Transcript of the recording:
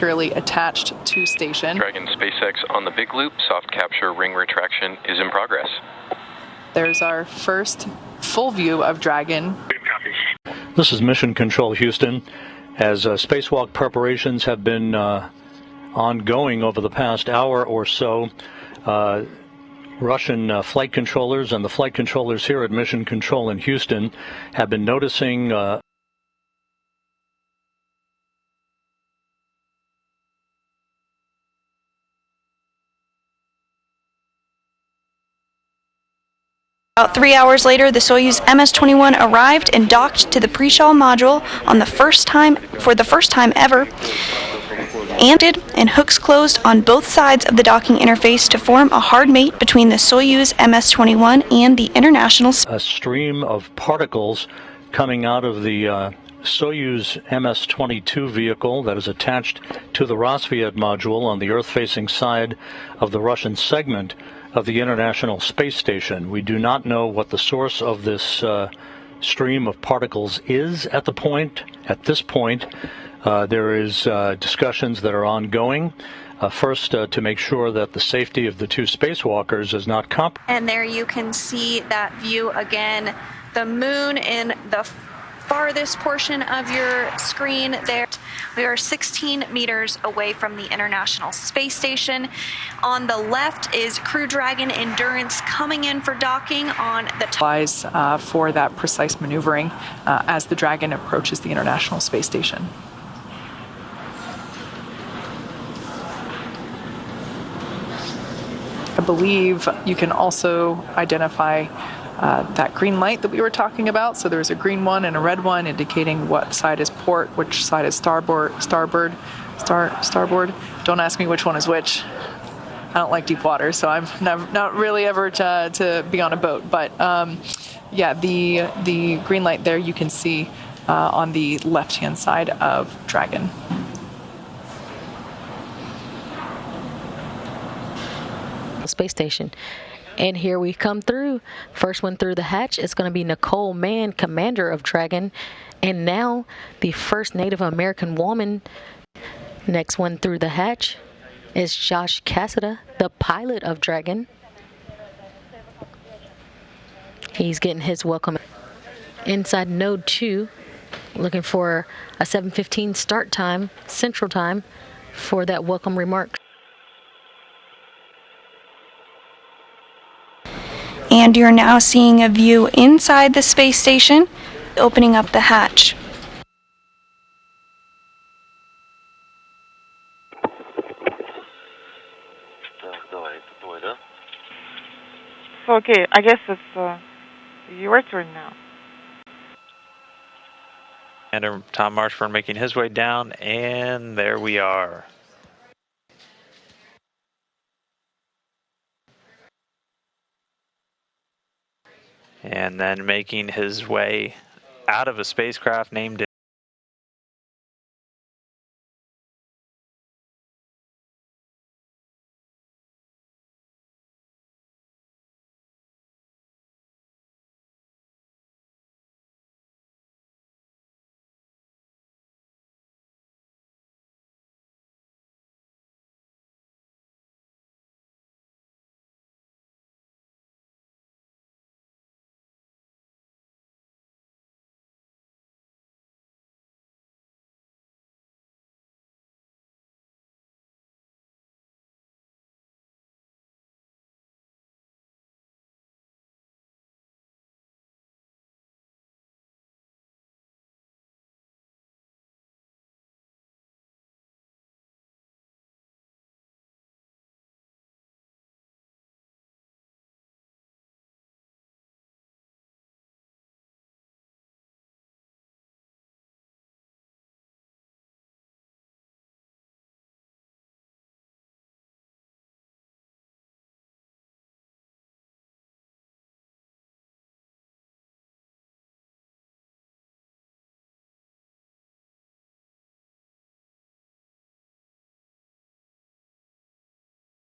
securely attached to station. Dragon SpaceX on the big loop. Soft capture ring retraction is in progress. There's our first full view of Dragon. This is Mission Control Houston. As spacewalk preparations have been ongoing over the past hour or so, Russian flight controllers and the flight controllers here at Mission Control in Houston have been noticing About 3 hours later, the Soyuz MS-21 arrived and docked to the pre-shell module for the first time ever, and hooks closed on both sides of the docking interface to form a hard mate between the Soyuz MS-21 and the International. A stream of particles coming out of the Soyuz MS-22 vehicle that is attached to the Rassvet module on the Earth-facing side of the Russian segment of the International Space Station. We do not know what the source of this stream of particles is at this point. There is discussions that are ongoing. First, to make sure that the safety of the two spacewalkers is not compromised. And there you can see that view again, the moon in the farthest portion of your screen there. We are 16 meters away from the International Space Station. On the left is Crew Dragon Endurance coming in for docking on the top. For that precise maneuvering as the Dragon approaches the International Space Station. I believe you can also identify that green light that we were talking about. So there's a green one and a red one indicating what side is port, which side is starboard. Don't ask me which one is which. I don't like deep water, so I'm not really ever to be on a boat. But yeah, the green light there you can see on the left-hand side of Dragon. Space Station. And here we come through. First one through the hatch is going to be Nicole Mann, commander of Dragon, and now the first Native American woman. Next one through the hatch is Josh Cassada, the pilot of Dragon. He's getting his welcome. Inside Node 2, looking for a 7:15 start time, Central Time, for that welcome remark. And you're now seeing a view inside the space station, opening up the hatch. Okay, I guess it's your turn now. And Tom Marshburn making his way down, and there we are. And then making his way out of a spacecraft named